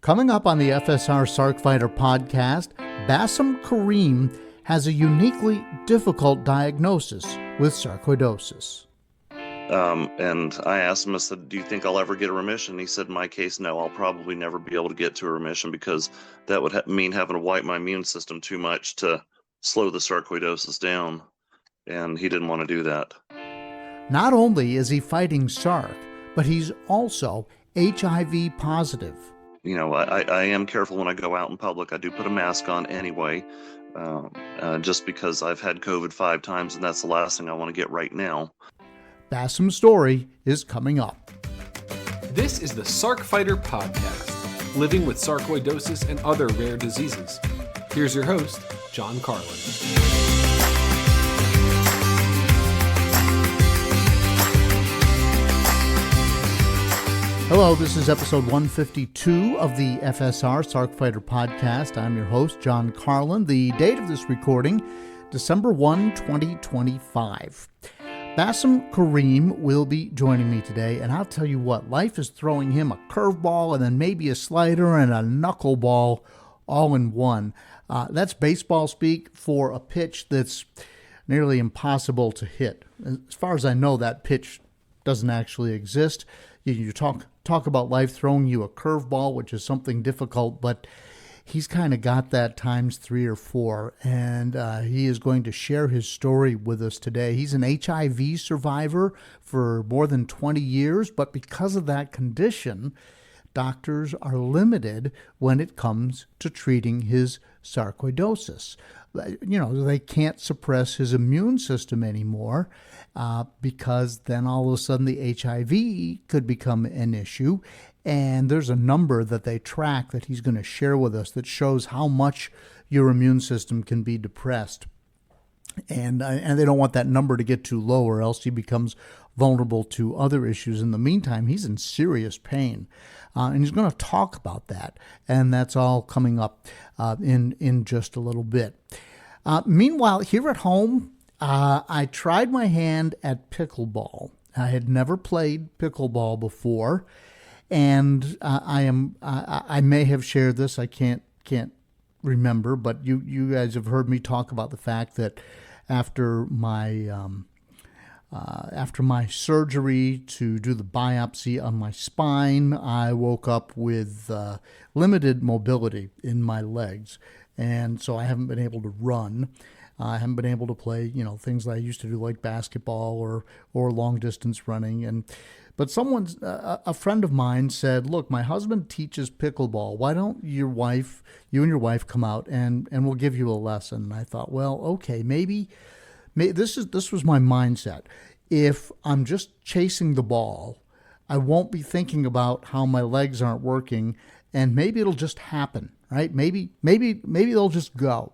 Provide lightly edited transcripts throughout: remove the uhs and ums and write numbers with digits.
Coming up on the FSR Sarc Fighter podcast, Basim Karim has a uniquely difficult diagnosis with sarcoidosis. And I asked him, I said, do you think I'll ever get a remission? He said, in my case, no, I'll probably never be able to get to a remission because that would mean having to wipe my immune system too much to slow the sarcoidosis down. And he didn't want to do that. Not only is he fighting Sarc, but he's also HIV positive. You know, I am careful when I go out in public. I do put a mask on anyway, just because I've had COVID 5 times, and that's the last thing I want to get right now. Basim's story is coming up. This is the Sarc Fighter podcast, living with sarcoidosis and other rare diseases. Here's your host, John Carlin. Hello, this is episode 152 of the FSR Sarc Fighter podcast. I'm your host, John Carlin. The date of this recording, December 1, 2025. Basim Karim will be joining me today, and I'll tell you what, life is throwing him a curveball and then maybe a slider and a knuckleball all in one. That's baseball speak for a pitch that's nearly impossible to hit. As far as I know, that pitch doesn't actually exist. You talk about life throwing you a curveball, which is something difficult, but he's kind of got that times 3 or 4, and he is going to share his story with us today. He's an HIV survivor for more than 20 years, but because of that condition, doctors are limited when it comes to treating his sarcoidosis. You know, they can't suppress his immune system anymore because then all of a sudden the HIV could become an issue. And there's a number that they track that he's going to share with us that shows how much your immune system can be depressed. And they don't want that number to get too low or else he becomes vulnerable to other issues. In the meantime, he's in serious pain. And he's going to talk about that. And that's all coming up in just a little bit. Meanwhile, here at home, I tried my hand at pickleball. I had never played pickleball before. And I may have shared this. I can't remember, but you guys have heard me talk about the fact that after my surgery to do the biopsy on my spine, I woke up with limited mobility in my legs, and so I haven't been able to run. I haven't been able to play, things that I used to do like basketball or long distance running. But a friend of mine said, look, my husband teaches pickleball. Why don't you and your wife come out and we'll give you a lesson? And I thought, well, okay, maybe this was my mindset. If I'm just chasing the ball, I won't be thinking about how my legs aren't working, and maybe it'll just happen, right? Maybe they'll just go.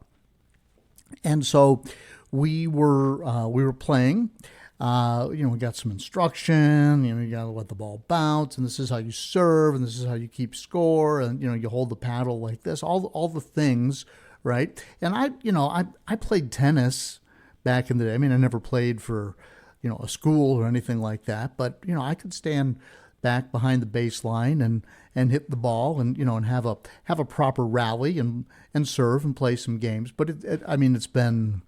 And so we were playing. We got some instruction. You got to let the ball bounce, and this is how you serve, and this is how you keep score, and you hold the paddle like this. All the things, right? And I played tennis back in the day. I mean, I never played for a school or anything like that, but I could stand back behind the baseline and hit the ball and and have a proper rally and serve and play some games. But it's been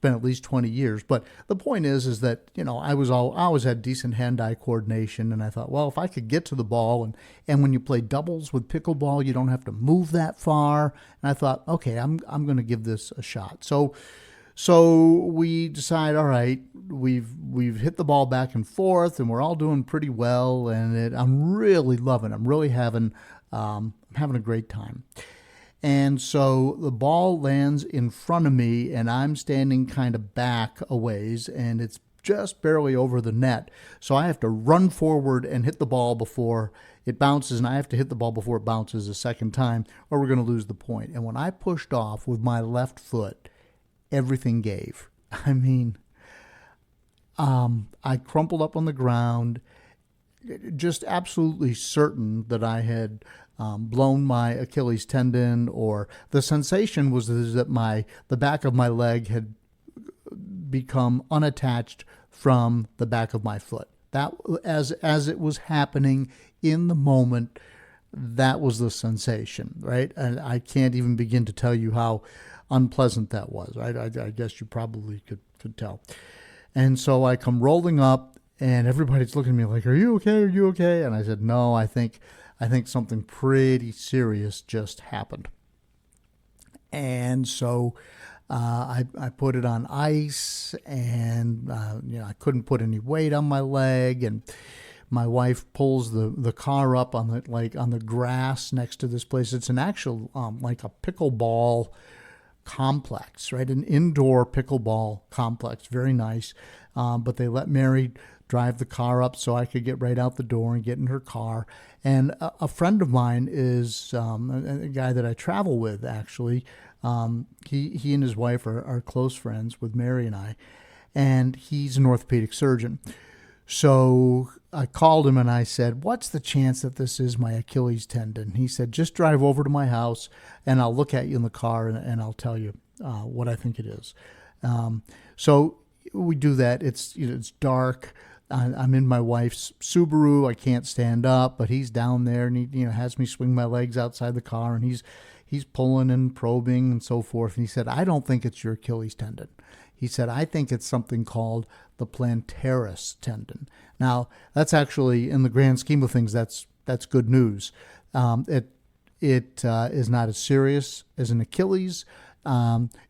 at least 20 years. But the point is that I always had decent hand-eye coordination, and I thought, well, if I could get to the ball, and when you play doubles with pickleball, you don't have to move that far. And I thought, okay, I'm going to give this a shot. So we decide, all right, we've hit the ball back and forth, and we're all doing pretty well, and I'm really loving it. I'm really having a great time. And so the ball lands in front of me, and I'm standing kind of back a ways, and it's just barely over the net. So I have to run forward and hit the ball before it bounces, and I have to hit the ball before it bounces a second time, or we're going to lose the point. And when I pushed off with my left foot, everything gave. I crumpled up on the ground, just absolutely certain that I had blown my Achilles tendon, or the sensation was that the back of my leg had become unattached from the back of my foot. That as it was happening in the moment, that was the sensation, right? And I can't even begin to tell you how unpleasant that was. I guess you probably could tell. And so I come rolling up, and everybody's looking at me like, "Are you okay? Are you okay?" And I said, "No, I think something pretty serious just happened." And so I put it on ice, and I couldn't put any weight on my leg, and my wife pulls the car up on the grass next to this place. It's an actual like a pickleball complex, right? An indoor pickleball complex, very nice. But they let Mary drive the car up so I could get right out the door and get in her car. And a friend of mine is a guy that I travel with, actually. He and his wife are close friends with Mary and I, and he's an orthopedic surgeon. So I called him and I said, "What's the chance that this is my Achilles tendon?" He said, "Just drive over to my house and I'll look at you in the car and I'll tell you what I think it is." So we do that. It's dark. I'm in my wife's Subaru. I can't stand up, but he's down there, and he has me swing my legs outside the car, and he's pulling and probing and so forth. And he said, "I don't think it's your Achilles tendon." He said, "I think it's something called the plantaris tendon." Now, that's actually, in the grand scheme of things, that's good news. It is not as serious as an Achilles.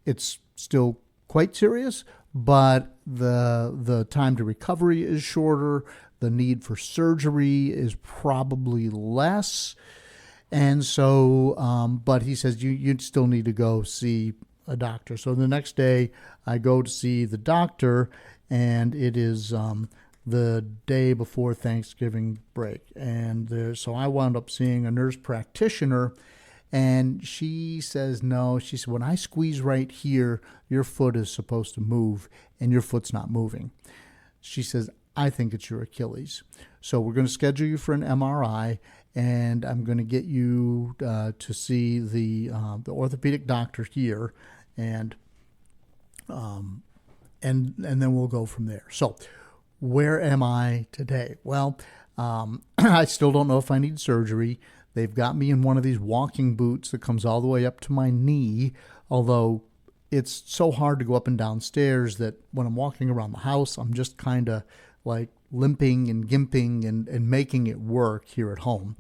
It's still quite serious, but the time to recovery is shorter. The need for surgery is probably less. And so, but he says you still need to go see a doctor. So the next day I go to see the doctor, and it is the day before Thanksgiving break. And so I wound up seeing a nurse practitioner, and she says, no, she said, when I squeeze right here, your foot is supposed to move, and your foot's not moving. She says, I think it's your Achilles. So we're going to schedule you for an MRI, and I'm going to get you to see the orthopedic doctor here, and then we'll go from there. So where am I today? Well, I still don't know if I need surgery. They've got me in one of these walking boots that comes all the way up to my knee, although it's so hard to go up and down stairs that when I'm walking around the house, I'm just kind of like limping and gimping and making it work here at home.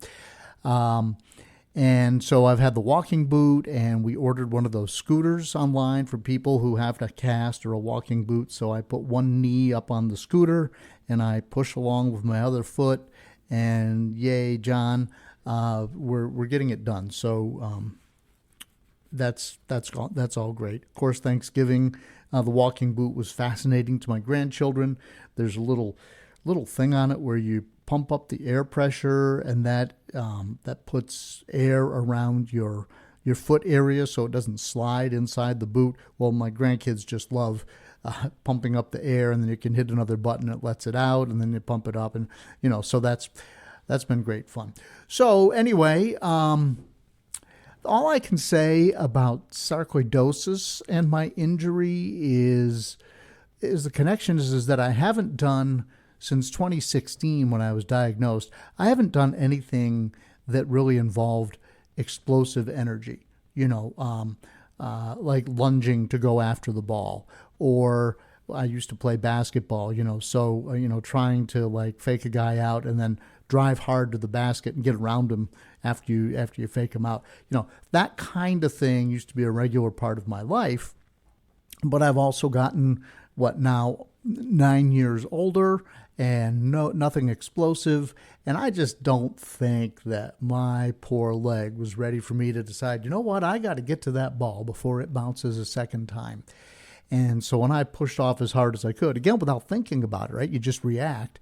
And so I've had the walking boot, and we ordered one of those scooters online for people who have a cast or a walking boot. So I put one knee up on the scooter and I push along with my other foot, and yay, John, we're getting it done. So that's all great. Of course, Thanksgiving, the walking boot was fascinating to my grandchildren. There's a little thing on it where you pump up the air pressure, and that puts air around your foot area so it doesn't slide inside the boot. Well, my grandkids just love pumping up the air, and then you can hit another button that lets it out, and then you pump it up, and so that's been great fun. So anyway, all I can say about sarcoidosis and my injury is the connection is that I haven't done, since 2016 when I was diagnosed, I haven't done anything that really involved explosive energy, like lunging to go after the ball, or I used to play basketball, trying to like fake a guy out and then drive hard to the basket and get around him after you fake him out. That kind of thing used to be a regular part of my life, but I've also gotten, now 9 years older, and nothing explosive, and I just don't think that my poor leg was ready for me to decide, I got to get to that ball before it bounces a second time. And so when I pushed off as hard as I could, again, without thinking about it, right? You just react.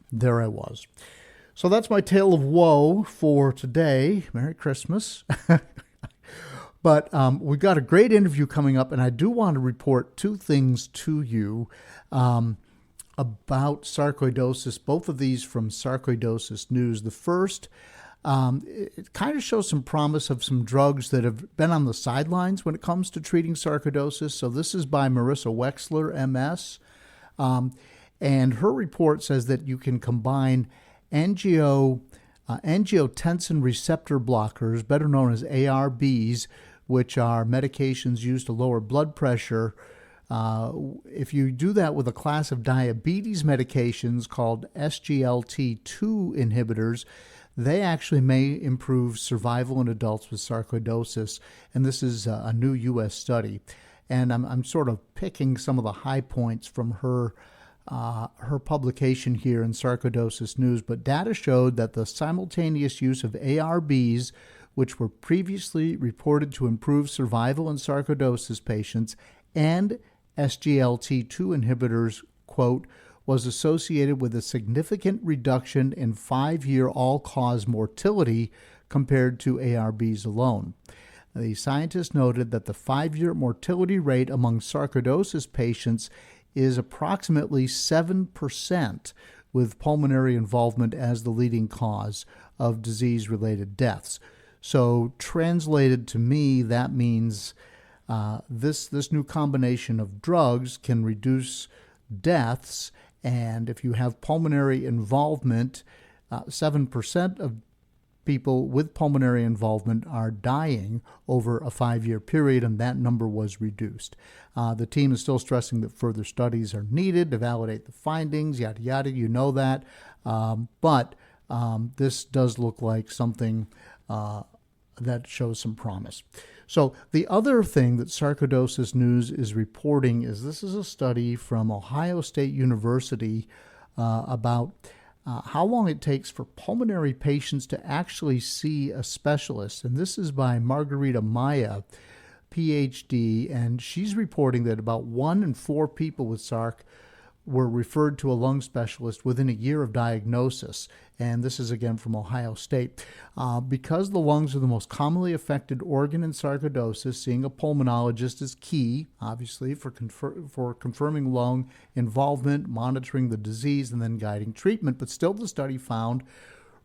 There I was. So that's my tale of woe for today. Merry Christmas. But we've got a great interview coming up, and I do want to report two things to you about sarcoidosis, both of these from Sarcoidosis News. The first, it kind of shows some promise of some drugs that have been on the sidelines when it comes to treating sarcoidosis. So this is by Marissa Wexler, MS. And her report says that you can combine angiotensin angiotensin receptor blockers, better known as ARBs, which are medications used to lower blood pressure. If you do that with a class of diabetes medications called SGLT2 inhibitors, they actually may improve survival in adults with sarcoidosis. And this is a new U.S. study. And I'm sort of picking some of the high points from her publication here in Sarcoidosis News. But data showed that the simultaneous use of ARBs, which were previously reported to improve survival in sarcoidosis patients, and SGLT2 inhibitors, quote, was associated with a significant reduction in 5-year all-cause mortality compared to ARBs alone. The scientists noted that the 5-year mortality rate among sarcoidosis patients is approximately 7%, with pulmonary involvement as the leading cause of disease-related deaths. So translated to me, that means this new combination of drugs can reduce deaths, and if you have pulmonary involvement, 7% of people with pulmonary involvement are dying over a 5-year period, and that number was reduced. The team is still stressing that further studies are needed to validate the findings, yada, yada, you know that. But this does look like something that shows some promise. So the other thing that Sarcoidosis News is reporting is this is a study from Ohio State University about how long it takes for pulmonary patients to actually see a specialist. And this is by Margarita Maya, PhD, and she's reporting that about 1 in 4 people with SARC were referred to a lung specialist within a year of diagnosis. And this is again from Ohio State. Because the lungs are the most commonly affected organ in sarcoidosis, seeing a pulmonologist is key, obviously, for confirming lung involvement, monitoring the disease, and then guiding treatment. But still, the study found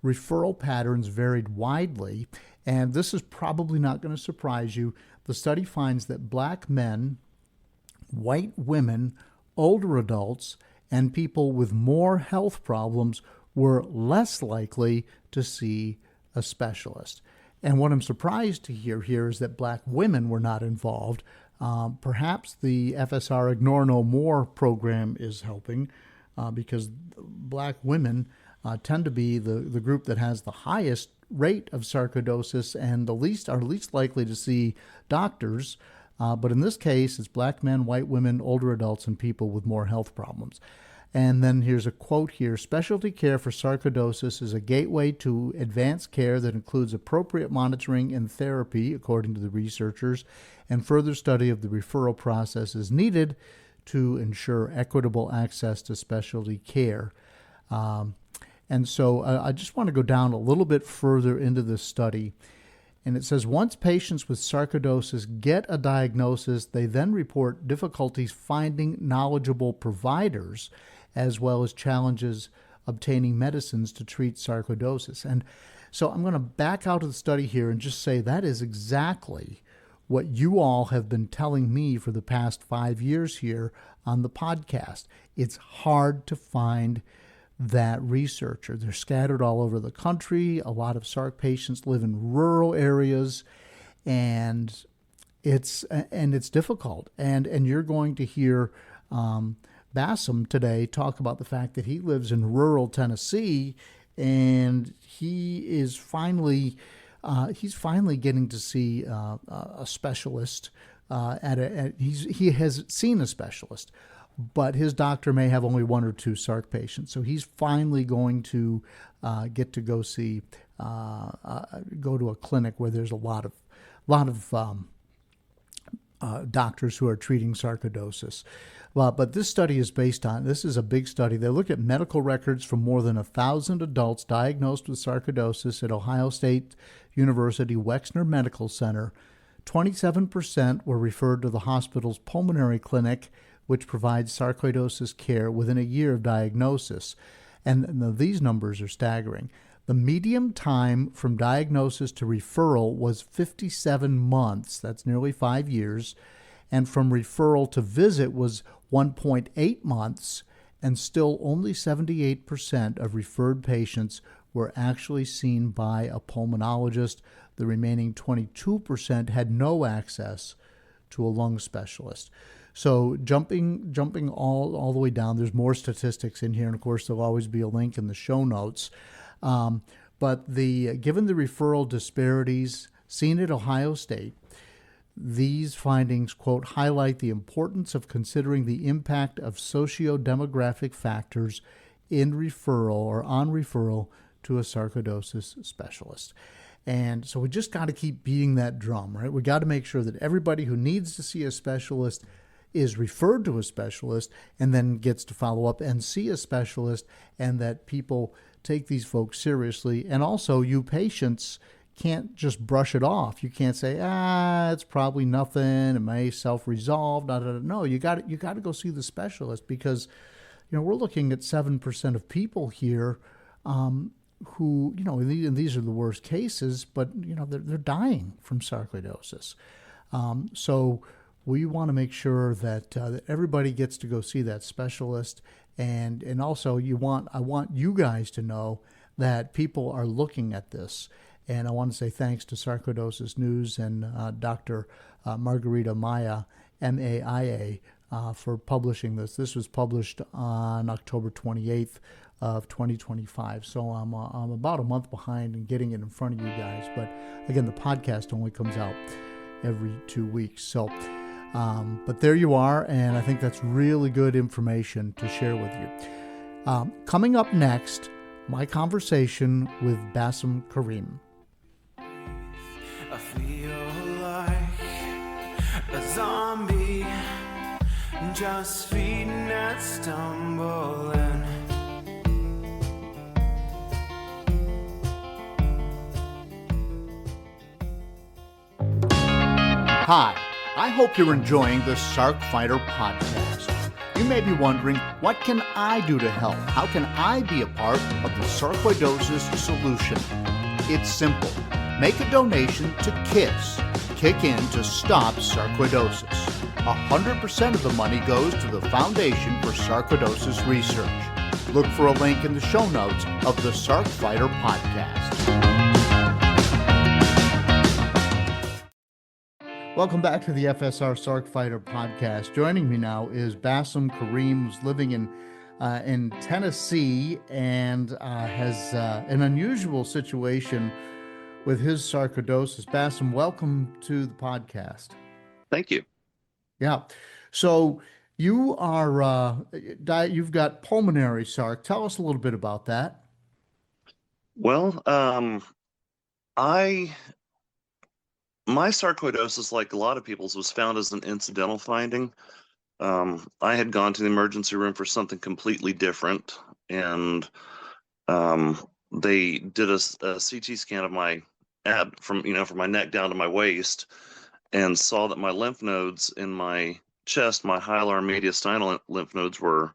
referral patterns varied widely. And this is probably not going to surprise you. The study finds that black men, white women, older adults, and people with more health problems were less likely to see a specialist. And what I'm surprised to hear here is that black women were not involved. Perhaps the FSR Ignore No More program is helping because black women tend to be the group that has the highest rate of sarcoidosis and are least likely to see doctors. But in this case, it's black men, white women, older adults, and people with more health problems. And then here's a quote here. Specialty care for sarcoidosis is a gateway to advanced care that includes appropriate monitoring and therapy, according to the researchers, and further study of the referral process is needed to ensure equitable access to specialty care. And so I just want to go down a little bit further into this study. And it says, once patients with sarcoidosis get a diagnosis, they then report difficulties finding knowledgeable providers, as well as challenges obtaining medicines to treat sarcoidosis. And so I'm going to back out of the study here and just say that is exactly what you all have been telling me for the past 5 years here on the podcast. It's hard to find that researcher. They're scattered all over the country. A lot of SARC patients live in rural areas, and it's difficult. And you're going to hear Basim today talk about the fact that he lives in rural Tennessee, and he's finally getting to see a specialist. He has seen a specialist, but his doctor may have only 1 or 2 SARC patients. So he's finally going to get to go to a clinic where there's a lot of doctors who are treating sarcoidosis. But this study is this is a big study. They look at medical records from more than 1,000 adults diagnosed with sarcoidosis at Ohio State University Wexner Medical Center. 27% were referred to the hospital's pulmonary clinic, which provides sarcoidosis care within a year of diagnosis. And these numbers are staggering. The median time from diagnosis to referral was 57 months. That's nearly 5 years. And from referral to visit was 1.8 months. And still only 78% of referred patients were actually seen by a pulmonologist. The remaining 22% had no access to a lung specialist. So jumping all the way down, there's more statistics in here, and of course there'll always be a link in the show notes. But given the referral disparities seen at Ohio State, these findings, quote, highlight the importance of considering the impact of socio-demographic factors in referral or on referral to a sarcoidosis specialist. And so we just got to keep beating that drum, right? We got to make sure that everybody who needs to see a specialist is referred to a specialist and then gets to follow up and see a specialist, and that people take these folks seriously. And also, you patients can't just brush it off. You can't say, it's probably nothing, it may self-resolve. No, you got to go see the specialist, because we're looking at 7% of people here who, and these are the worst cases, but they're dying from sarcoidosis. So we want to make sure that everybody gets to go see that specialist, and also I want you guys to know that people are looking at this. And I want to say thanks to Sarcoidosis News and Dr. Margarita Maya, MAIA, for publishing this. This was published on October 28th of 2025. So I'm about a month behind in getting it in front of you guys. But again, the podcast only comes out every 2 weeks. So, but there you are, and I think that's really good information to share with you. Coming up next, my conversation with Basim Karim. I feel like a zombie, just feeding and stumbling. Hi, I hope you're enjoying the Sarc Fighter podcast. You may be wondering, what can I do to help? How can I be a part of the sarcoidosis solution? It's simple. Make a donation to KISS, Kick In to Stop Sarcoidosis. 100% of the money goes to the Foundation for Sarcoidosis Research. Look for a link in the show notes of the Sarc Fighter podcast. Welcome back to the FSR Sarc Fighter podcast. Joining me now is Basim Karim, who's living in Tennessee and has an unusual situation with his sarcoidosis. Basim, welcome to the podcast. Thank you. Yeah. So you are you've got pulmonary sarc. Tell us a little bit about that. Well, my sarcoidosis, like a lot of people's, was found as an incidental finding. I had gone to the emergency room for something completely different, and they did a CT scan of my from my neck down to my waist, and saw that my lymph nodes in my chest, my hilar mediastinal lymph nodes, were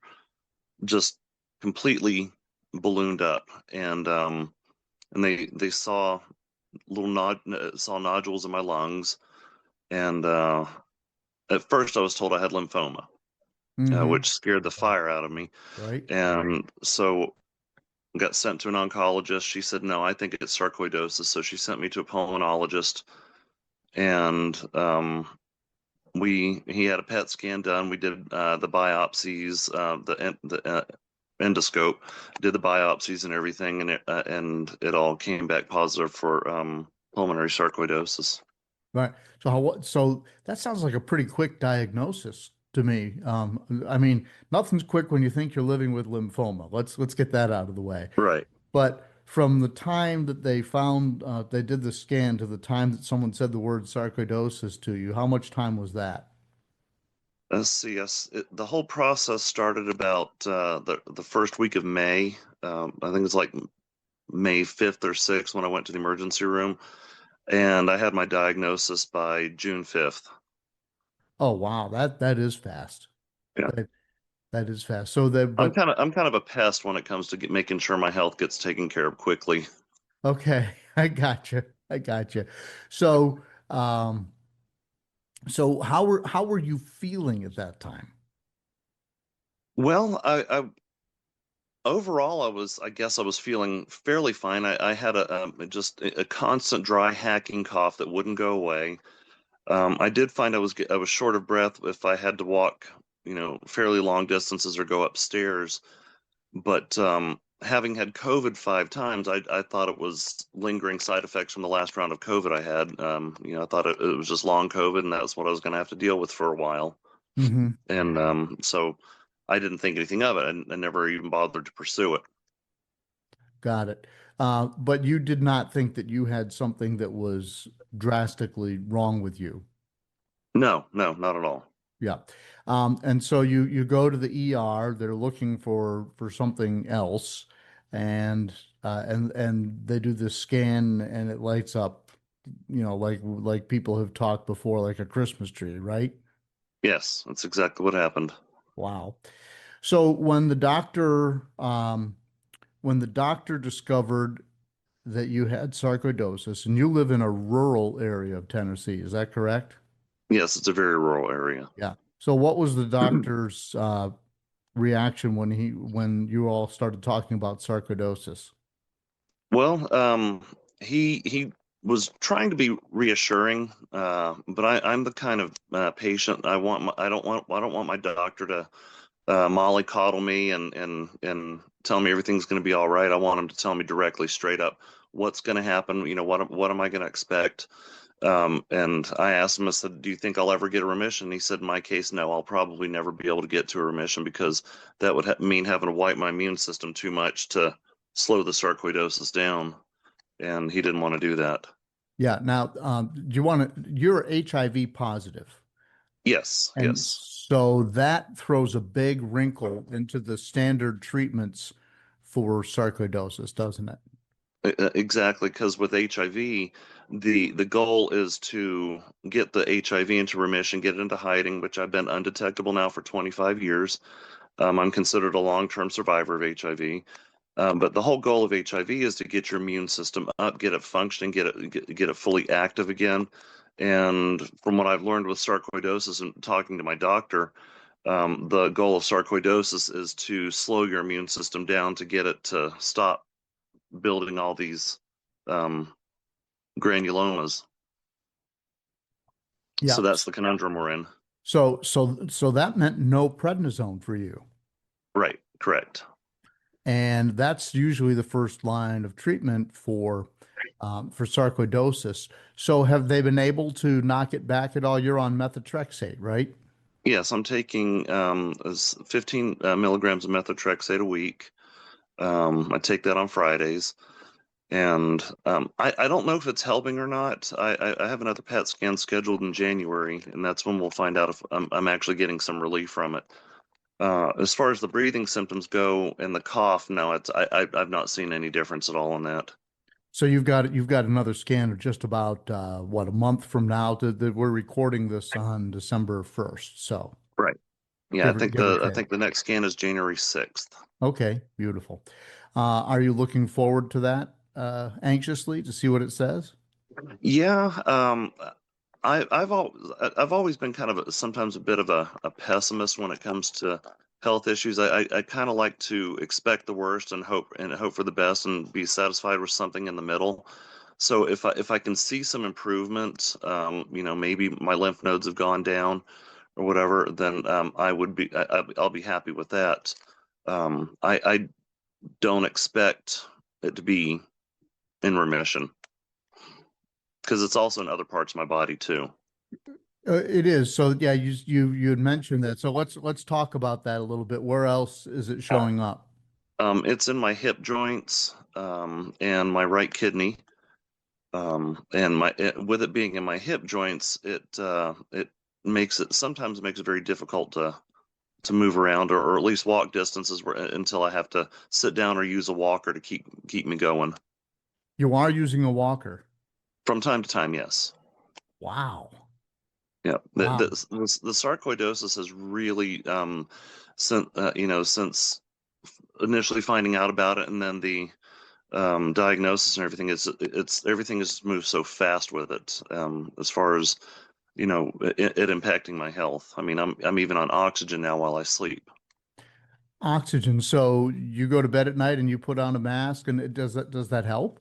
just completely ballooned up, and they saw saw nodules in my lungs, and at first I was told I had lymphoma, which scared the fire out of me. Right. And so got sent to an oncologist. She said, no, I think it's sarcoidosis. So she sent me to a pulmonologist, and he had a PET scan done. We did the biopsies, the endoscope, did the biopsies and everything, and it all came back positive for pulmonary sarcoidosis. Right. So that sounds like a pretty quick diagnosis to me. I mean, nothing's quick when you think you're living with lymphoma. Let's get that out of the way. Right. But from the time that they found they did the scan to the time that someone said the word sarcoidosis to you, how much time was that? Let's see. Yes, the whole process started about the first week of May. I think it's like May 5th or 6th when I went to the emergency room, and I had my diagnosis by June 5th. Oh wow, that is fast. Yeah, that is fast. So I'm kind of a pest when it comes to making sure my health gets taken care of quickly. Okay, I gotcha. So so how were you feeling at that time? Well, Overall, I guess I was feeling fairly fine. I had just a constant dry hacking cough that wouldn't go away. I did find I was short of breath if I had to walk, fairly long distances or go upstairs. But having had COVID 5 times, I thought it was lingering side effects from the last round of COVID I had. I thought it was just long COVID, and that's what I was going to have to deal with for a while. Mm-hmm. And so I didn't think anything of it. I never even bothered to pursue it. Got it. But you did not think that you had something that was drastically wrong with you. No, no, not at all. Yeah. And so you go to the ER, they're looking for something else, and and they do this scan and it lights up, like people have talked before, like a Christmas tree, right? Yes, that's exactly what happened. Wow. So when the doctor discovered that you had sarcoidosis, and you live in a rural area of Tennessee, is that correct? Yes, it's a very rural area. Yeah. So what was the doctor's reaction when you all started talking about sarcoidosis? Well, he was trying to be reassuring, but I'm the kind of patient I don't want my doctor to mollycoddle me and tell me everything's going to be all right. I want him to tell me directly, straight up, what's going to happen. What am I going to expect? And I asked him, I said, do you think I'll ever get a remission? He said, in my case, no, I'll probably never be able to get to a remission because that would mean having to wipe my immune system too much to slow the sarcoidosis down. And he didn't want to do that. Yeah. Now, you're HIV positive, Yes, and yes. so that throws a big wrinkle into the standard treatments for sarcoidosis, doesn't it? Exactly, because with HIV, the goal is to get the HIV into remission, get it into hiding, which I've been undetectable now for 25 years. I'm considered a long-term survivor of HIV. But the whole goal of HIV is to get your immune system up, get it functioning, get it fully active again. And from what I've learned with sarcoidosis and talking to my doctor, the goal of sarcoidosis is to slow your immune system down to get it to stop building all these um, granulomas. Yeah. So that's the conundrum we're in. So that meant no prednisone for you. Right, correct. And that's usually the first line of treatment for sarcoidosis. So have they been able to knock it back at all? You're on methotrexate, right? Yes, I'm taking 15 milligrams of methotrexate a week. I take that on Fridays. And I don't know if it's helping or not. I have another PET scan scheduled in January, and that's when we'll find out if I'm actually getting some relief from it. As far as the breathing symptoms go and the cough, no, I've not seen any difference at all in that. So you've got another scan just about what, a month from now. We're recording this on December 1st. So Right. Yeah, give or I take. think the next scan is January 6th. Okay, beautiful. Are you looking forward to that anxiously to see what it says? Yeah, I've always been kind of sometimes a bit of a pessimist when it comes to health issues. I kind of like to expect the worst and hope for the best and be satisfied with something in the middle. So if I can see some improvement, maybe my lymph nodes have gone down or whatever, then I'll be happy with that. I don't expect it to be in remission because it's also in other parts of my body too. It is. So yeah, you had mentioned that. So let's talk about that a little bit. Where else is it showing up? It's in my hip joints and my right kidney. And with it being in my hip joints, it sometimes makes it very difficult to move around or at least walk distances until I have to sit down or use a walker to keep me going. You are using a walker. From time to time, yes. Wow. Yeah, Wow. the sarcoidosis has really, since initially finding out about it, and then the diagnosis and everything, everything has moved so fast with it. As far as it impacting my health. I mean, I'm even on oxygen now while I sleep. Oxygen. So you go to bed at night and you put on a mask, and does that help?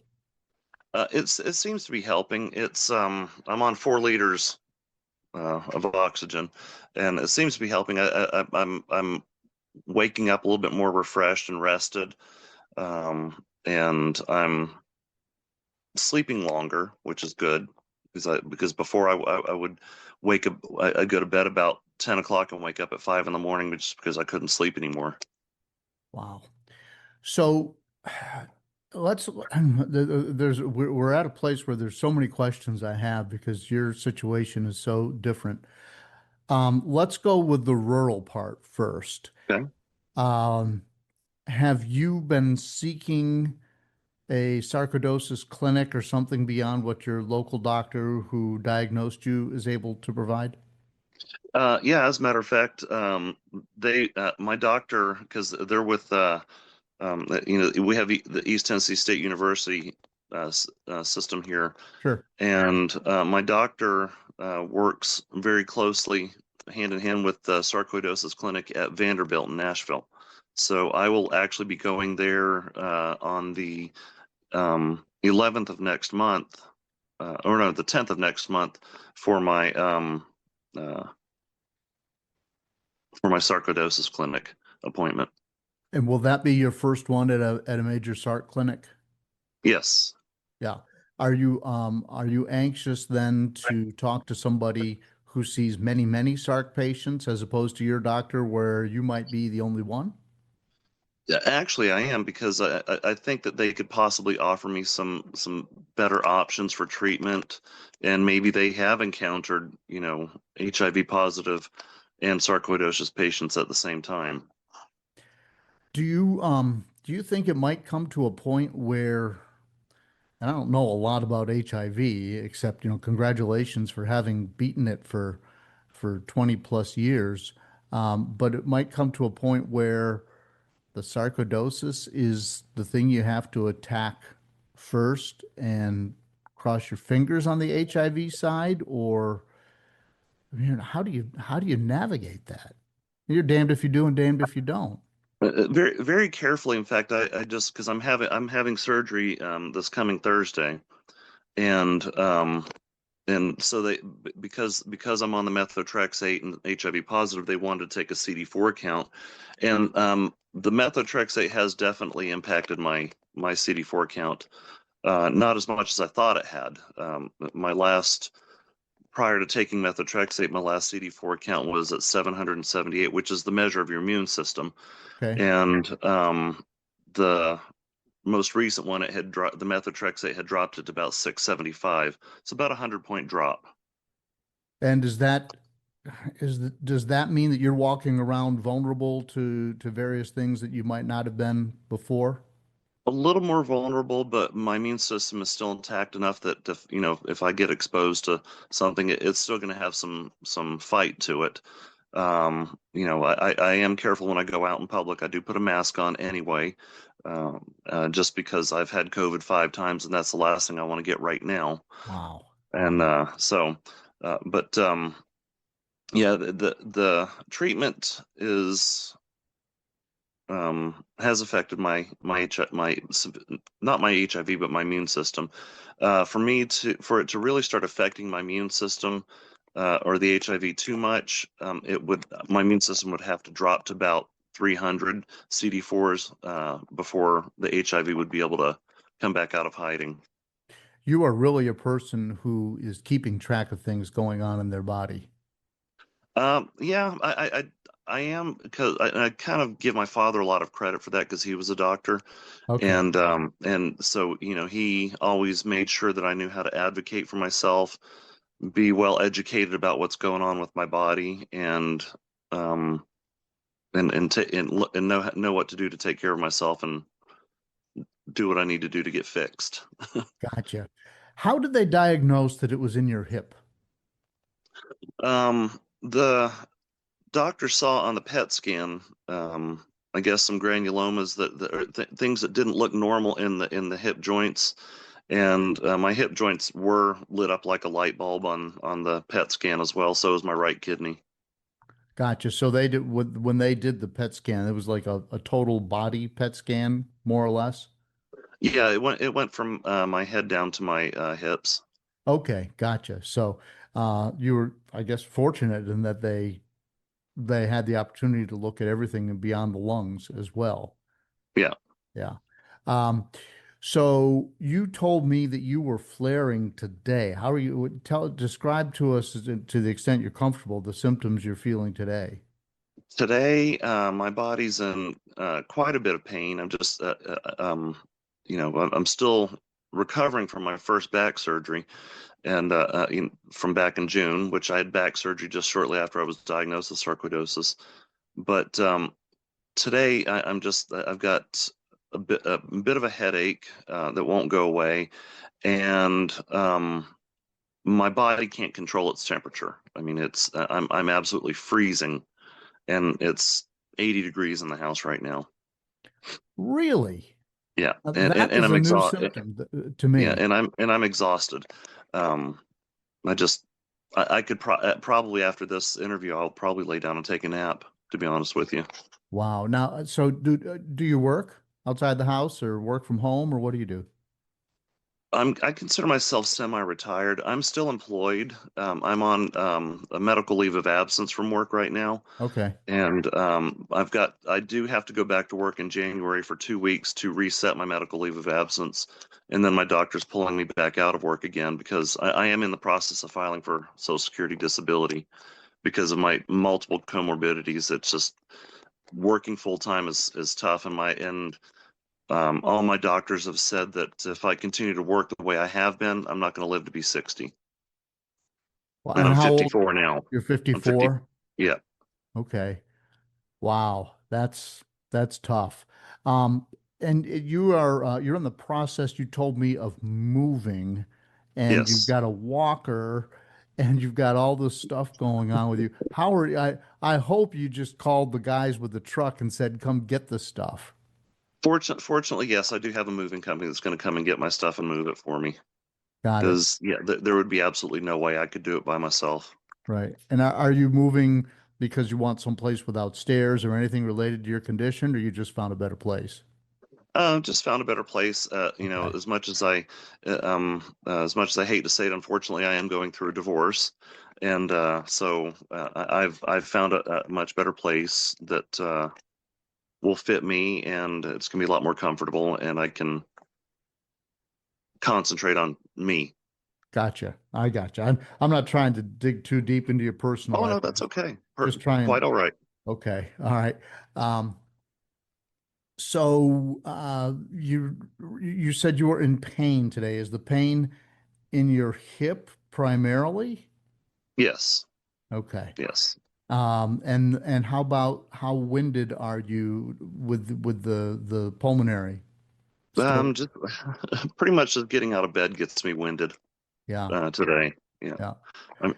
It seems to be helping. I'm on 4 liters of oxygen, and it seems to be helping. I'm waking up a little bit more refreshed and rested, and I'm sleeping longer, which is good because before I would wake up, I'd go to bed about 10 o'clock and wake up at 5 in the morning just because I couldn't sleep anymore. Wow. So let's we're at a place where there's so many questions I have because your situation is so different. Let's go with the rural part first. Okay. Um, have you been seeking a sarcoidosis clinic or something beyond what your local doctor who diagnosed you is able to provide? Yeah, as a matter of fact, my doctor, because they're with, we have the East Tennessee State University system here, Sure. and my doctor works very closely hand in hand with the Sarcoidosis Clinic at Vanderbilt in Nashville. So I will actually be going there on the 11th of next month, or no, the 10th of next month for my uh, sarcoidosis clinic appointment. And will that be your first one at a major SARC clinic? Yes. Yeah. Are you anxious then to talk to somebody who sees many, many SARC patients as opposed to your doctor where you might be the only one? Yeah, actually, I am because I think that they could possibly offer me some better options for treatment, and maybe they have encountered, HIV positive and sarcoidosis patients at the same time. Do you think it might come to a point where, and I don't know a lot about HIV except, congratulations for having beaten it for 20 plus years. But it might come to a point where the sarcoidosis is the thing you have to attack first and cross your fingers on the HIV side, or how do you navigate that? You're damned if you do and damned if you don't. Very very carefully. In fact, I just because I'm having surgery this coming Thursday, and so because I'm on the methotrexate and HIV positive, they wanted to take a CD4 count, and the methotrexate has definitely impacted my CD4 count. Not as much as I thought it had. My last Prior to taking methotrexate, my last CD4 count was at 778, which is the measure of your immune system. Okay. And the most recent one, the methotrexate had dropped it to about 675. It's about a 100-point drop. And does that mean that you're walking around vulnerable to various things that you might not have been before? A little more vulnerable, but my immune system is still intact enough that if I get exposed to something, it's still going to have some fight to it. I am careful when I go out in public. I do put a mask on anyway, just because I've had COVID 5 times, and that's the last thing I want to get right now. Wow. And but yeah, the treatment has affected my not my HIV but my immune system. For it to really start affecting my immune system or the HIV too much, my immune system would have to drop to about 300 CD4s before the HIV would be able to come back out of hiding. You are really a person who is keeping track of things going on in their body. Yeah, I am because I kind of give my father a lot of credit for that because he was a doctor, Okay. and so he always made sure that I knew how to advocate for myself, be well educated about what's going on with my body, um and know what to do to take care of myself and do what I need to do to get fixed. Gotcha. How did they diagnose that it was in your hip? The doctor saw on the PET scan, I guess some granulomas things that didn't look normal in the hip joints, and my hip joints were lit up like a light bulb on the PET scan as well. So is my right kidney. Gotcha. So they did when they did the PET scan, it was like a total body PET scan, more or less. Yeah, it went from my head down to my hips. Okay, gotcha. So you were, I guess, fortunate in that they had the opportunity to look at everything and beyond the lungs as well. Yeah. Yeah. Um, so you told me that you were flaring today. How are you? Describe to us, to the extent you're comfortable, the symptoms you're feeling today. Today, my body's in quite a bit of pain. I'm just, I'm still recovering from my first back surgery, and from back in June, which I had back surgery just shortly after I was diagnosed with sarcoidosis. But today, I've got a bit of a headache that won't go away, and my body can't control its temperature. I mean, I'm absolutely freezing, and it's 80 degrees in the house right now. Really? Yeah, That and is I'm a new exhausted. symptom to Yeah, me. and I'm exhausted. Um, I just I could probably after this interview I'll probably lay down and take a nap. To be honest with you, Wow. Now, so do you work outside the house or work from home or what do you do? I consider myself semi-retired. I'm still employed. I'm on a medical leave of absence from work right now. Okay. And I do have to go back to work in January for 2 weeks to reset my medical leave of absence. And then my doctor's pulling me back out of work again because I am in the process of filing for Social Security disability because of my multiple comorbidities. It's just working full time is tough. And all my doctors have said that if I continue to work the way I have been, I'm not going to live to be 60. Well, And and I'm how old? 54 now. You're I'm 50. 54? Yeah. Okay. Wow, that's tough. Um, and you're in the process, you told me, of moving, and you've Yes. got a walker, and you've got all this stuff going on with you. How are I hope you just called the guys with the truck and said, "Come get the stuff." Fortunately, yes, I do have a moving company that's going to come and get my stuff and move it for me. Got it. Because yeah, there would be absolutely no way I could do it by myself. Right. And are you moving because you want someplace without stairs or anything related to your condition, or you just found a better place? Just found a better place. Okay. As much as I hate to say it, unfortunately, I am going through a divorce, and so I've found a much better place that will fit me, and it's gonna be a lot more comfortable, and I can concentrate on me. Gotcha. I gotcha. I'm not trying to dig too deep into your personal Oh life. no, that's okay. Just trying. Quite all right. Okay. All right. Um, so you said you were in pain today. Is the pain in your hip primarily? Yes, Okay. yes. And how about how winded are you with the pulmonary? Still. Just pretty much just getting out of bed gets me winded Yeah. today. Yeah. Yeah. I'm,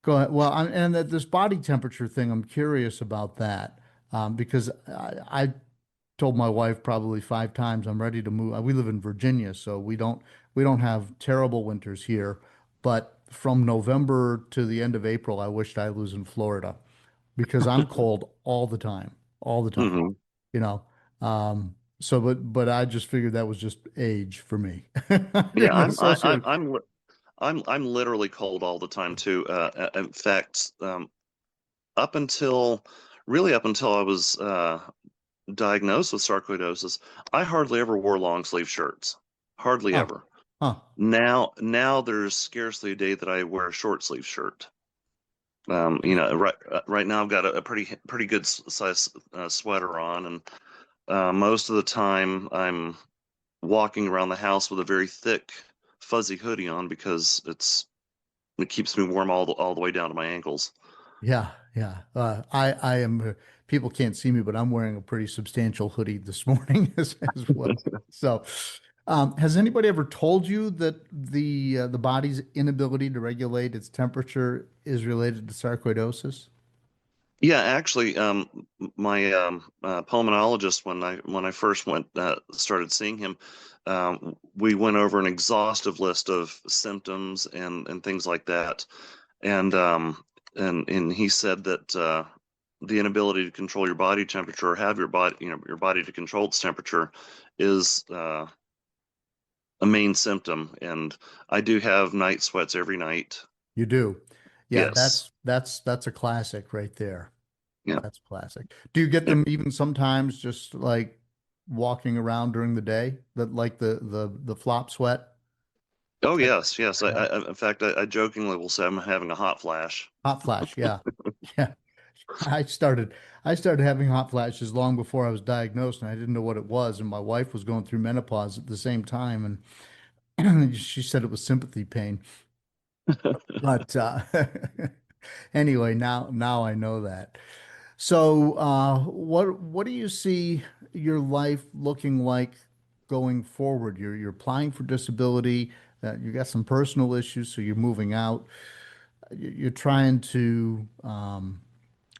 Go ahead. Well, and that this body temperature thing, I'm curious about that because I told my wife probably 5 times I'm ready to move. We live in Virginia, so we don't have terrible winters here. But from November to the end of April, I wished I was in Florida because I'm cold all the time. mhm. You know. So, but I just figured that was just age for me. I Yeah, didn't associate. I'm literally cold all the time too. In fact, up until up until I was diagnosed with sarcoidosis, I hardly ever wore long sleeve shirts. Hardly Huh, ever. huh. Now there's scarcely a day that I wear a short sleeve shirt. Right now I've got a pretty good size sweater on, and most of the time I'm walking around the house with a very thick, fuzzy hoodie on because it keeps me warm all the way down to my ankles. Yeah, yeah. I am. People can't see me, but I'm wearing a pretty substantial hoodie this morning as well. So, has anybody ever told you that the body's inability to regulate its temperature is related to sarcoidosis? Yeah, actually, my pulmonologist when I first went started seeing him, we went over an exhaustive list of symptoms and things like that, and and he said that the inability to control your body temperature, or have your body to control its temperature, is a main symptom. And I do have night sweats every night. You do. Yeah, Yes. that's a classic right there. Yeah. That's classic. Do you get Yeah. them even sometimes just like walking around during the day? That like the flop sweat Oh type? yes, yes. Yeah. In fact, I jokingly will say I'm having a hot flash. Hot flash, yeah. Yeah. I started I started having hot flashes long before I was diagnosed and I didn't know what it was. And my wife was going through menopause at the same time and she said it was sympathy pain. But anyway, now I know that. So, what do you see your life looking like going forward? You're applying for disability. You got some personal issues, so you're moving out. You're trying to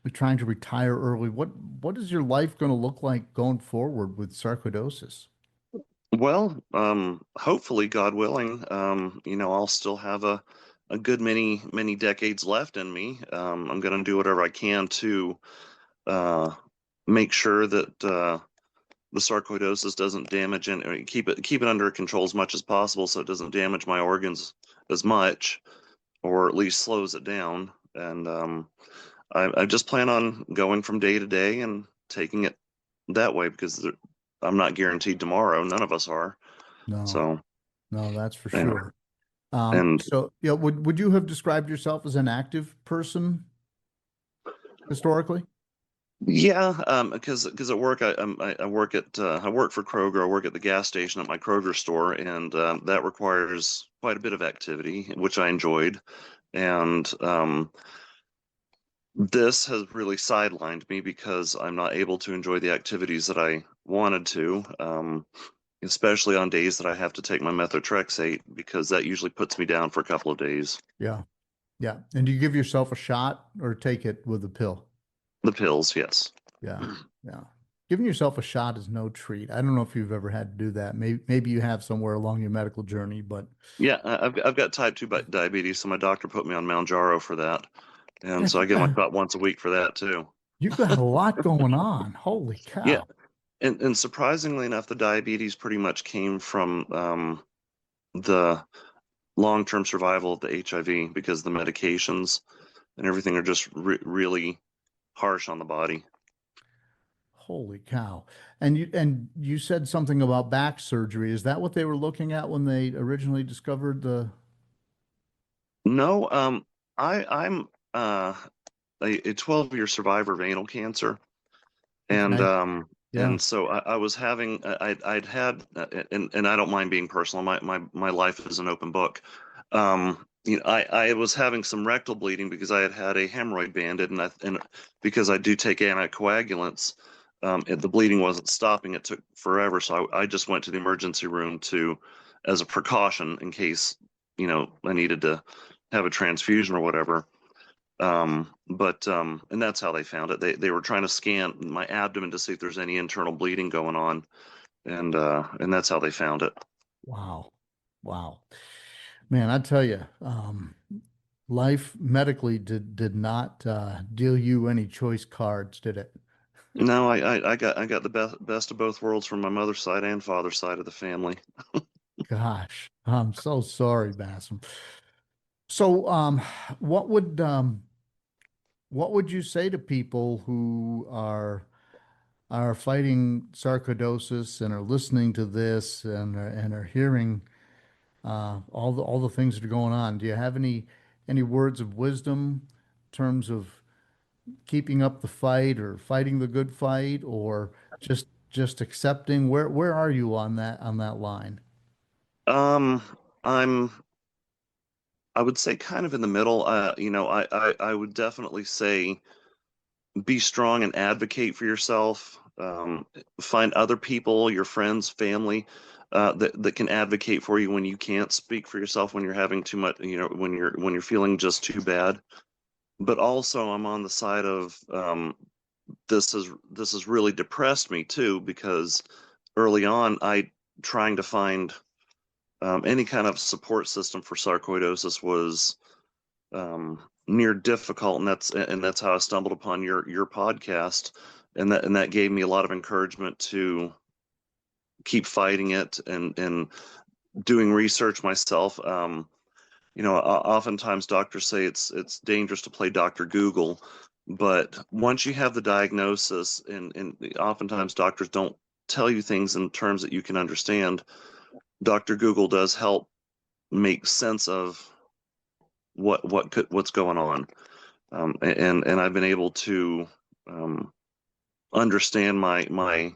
retire early. What is your life going to look like going forward with sarcoidosis? Well, hopefully, God willing, I'll still have a good many decades left in me. I'm going to do whatever I can to uh, make sure that the sarcoidosis doesn't damage, and keep it under control as much as possible, so it doesn't damage my organs as much, or at least slows it down. And I just plan on going from day to day and taking it that way, because I'm not guaranteed tomorrow. None of us are. No, So, no, that's for yeah. sure. And So yeah, would you have described yourself as an active person historically? yeah, because at work I work at I work for Kroger. I work at the gas station at my Kroger store, and that requires quite a bit of activity, which I enjoyed. And this has really sidelined me because I'm not able to enjoy the activities that I wanted to, especially on days that I have to take my methotrexate, because that usually puts me down for a couple of days. Yeah, yeah. And do you give yourself a shot or take it with a pill? The pills, yes. Yeah, yeah. Giving yourself a shot is no treat. I don't know if you've ever had to do that. Maybe you have somewhere along your medical journey, but Yeah, I've got type 2 diabetes, so my doctor put me on Mounjaro for that. And God, so I get my shot once a week for that too. you've got a lot going on. Holy Yeah, cow. and surprisingly enough, the diabetes pretty much came from the long-term survival of the HIV, because the medications and everything are just really harsh on the body. Holy cow. And you said something about back surgery. Is that what they were looking at when they originally discovered the No, I'm a 12-year survivor of anal cancer, and Okay. um Yeah. and so I was having I'd had and I don't mind being personal. My life is an open book. I was having some rectal bleeding because I had had a hemorrhoid banded, and because I do take anticoagulants, the bleeding wasn't stopping. It took forever, so I just went to the emergency room to as a precaution in case I needed to have a transfusion or whatever. And that's how they found it. They were trying to scan my abdomen to see if there's any internal bleeding going on, and that's how they found it. Wow. Wow. Man, I tell you, life medically did not deal you any choice cards, did it? No, I got the best of both worlds from my mother's side and father's side of the family. Gosh, I'm so sorry, Bassam. So, what would you say to people who are fighting sarcoidosis and are listening to this and are hearing all the things that are going on? Do you have any words of wisdom in terms of keeping up the fight or fighting the good fight or just accepting? Where are you on that line? Um, I'm I would say kind of in the middle. I would definitely say be strong and advocate for yourself. Find other people, your friends, family, that can advocate for you when you can't speak for yourself, when you're having too much, when you're feeling just too bad. But also, I'm on the side of this has really depressed me too, because early on, I trying to find any kind of support system for sarcoidosis was near difficult, and that's how I stumbled upon your podcast, and that gave me a lot of encouragement to keep fighting it and doing research myself. Oftentimes doctors say it's dangerous to play Dr. Google, but once you have the diagnosis, and oftentimes doctors don't tell you things in terms that you can understand, Dr. Google does help make sense of what's going on, and I've been able to understand my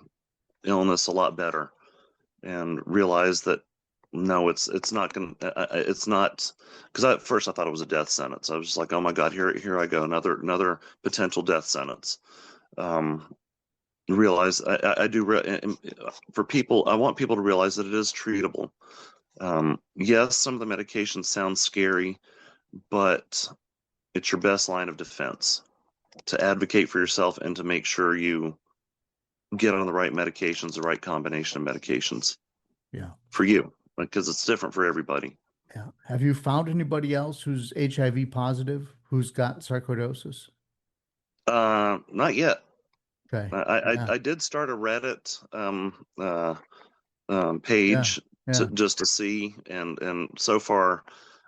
illness a lot better and realize that no, it's not going it's not, because at first I thought it was a death sentence. I was just like, oh my God, here I go, another potential death sentence. Realize I do for people, I want people to realize that it is treatable. Yes, some of the medications sound scary, but it's your best line of defense to advocate for yourself and to make sure you get on the right medications, the right combination of medications. Yeah. For you, because it's different for everybody. Yeah. Have you found anybody else who's HIV positive who's got sarcoidosis? Not yet. Okay. I did start a Reddit page just to see, and so far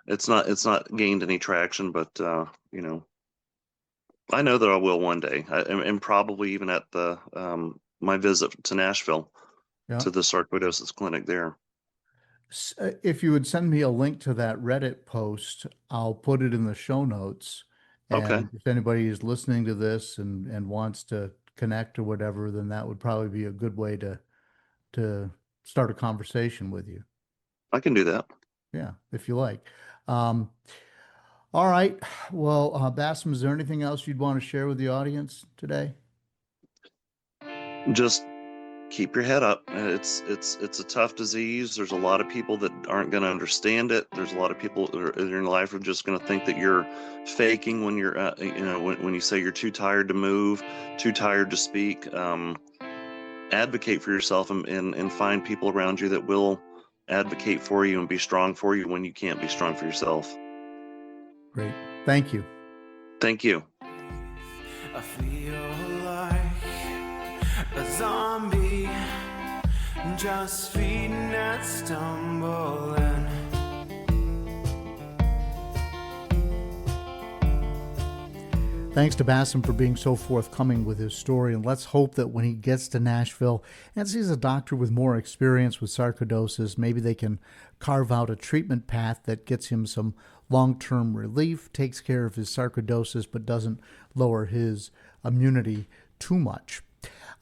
it's not gained any traction, but I know that I will one day, and probably even at the my visit to Nashville to the sarcoidosis clinic there. If you would send me a link to that Reddit post, I'll put it in the show notes. And Okay. if anybody is listening to this and wants to connect or whatever, then that would probably be a good way to start a conversation with you. I can do that. Yeah, if you like. All right. Well, Basim, is there anything else you'd want to share with the audience today? Just keep your head up. It's a tough disease. There's a lot of people that aren't going to understand it. There's a lot of people in your life who are just going to think that you're faking when you're, when you say you're too tired to move, too tired to speak. Advocate for yourself and find people around you that will advocate for you and be strong for you when you can't be strong for yourself. Great. Thank you. Thank you. I feel like a zombie, just feeding and stumbling. Thanks to Basim for being so forthcoming with his story, and let's hope that when he gets to Nashville and sees a doctor with more experience with sarcoidosis, maybe they can carve out a treatment path that gets him some long-term relief, takes care of his sarcoidosis, but doesn't lower his immunity too much.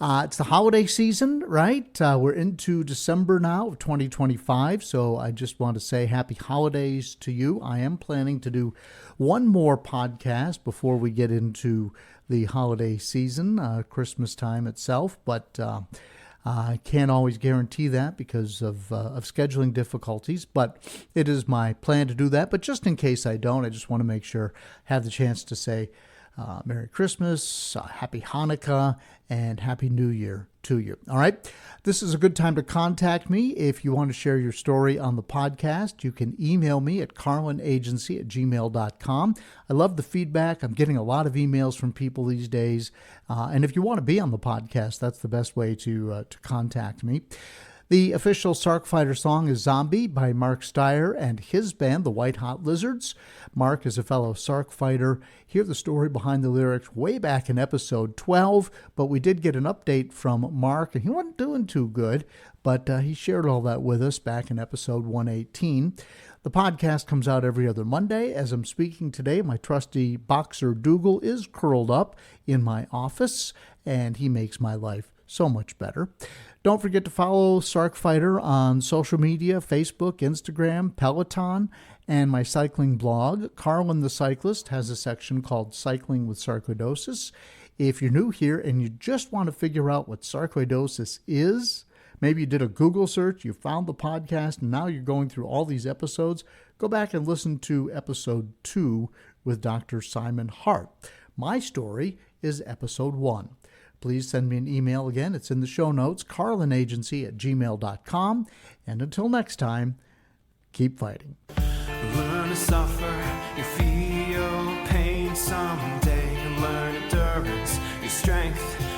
It's the holiday season, right? We're into December now of 2025, so I just want to say happy holidays to you. I am planning to do one more podcast before we get into the holiday season, Christmas time itself, but I can't always guarantee that because of scheduling difficulties, but it is my plan to do that. But just in case I don't, I just want to make sure I have the chance to say Merry Christmas, Happy Hanukkah, and Happy New Year to you. All right. This is a good time to contact me. If you want to share your story on the podcast, you can email me at carlinagency@gmail.com. I love the feedback. I'm getting a lot of emails from people these days. And if you want to be on the podcast, that's the best way to contact me. The official Sark Fighter song is Zombie by Mark Steyer and his band, the White Hot Lizards. Mark is a fellow Sark fighter. Hear the story behind the lyrics way back in episode 12, but we did get an update from Mark, and he wasn't doing too good, but he shared all that with us back in episode 118. The podcast comes out every other Monday. As I'm speaking today, my trusty Boxer Dougal is curled up in my office, and he makes my life so much better. Don't forget to follow Sark Fighter on social media, Facebook, Instagram, Peloton, and my cycling blog. Carlin the Cyclist has a section called Cycling with Sarcoidosis. If you're new here and you just want to figure out what sarcoidosis is, maybe you did a Google search, you found the podcast, and now you're going through all these episodes, go back and listen to episode 2 with Dr. Simon Hart. My story is episode 1. Please send me an email again. It's in the show notes, carlinagency@gmail.com. And until next time, keep fighting. Learn to suffer, you feel strength.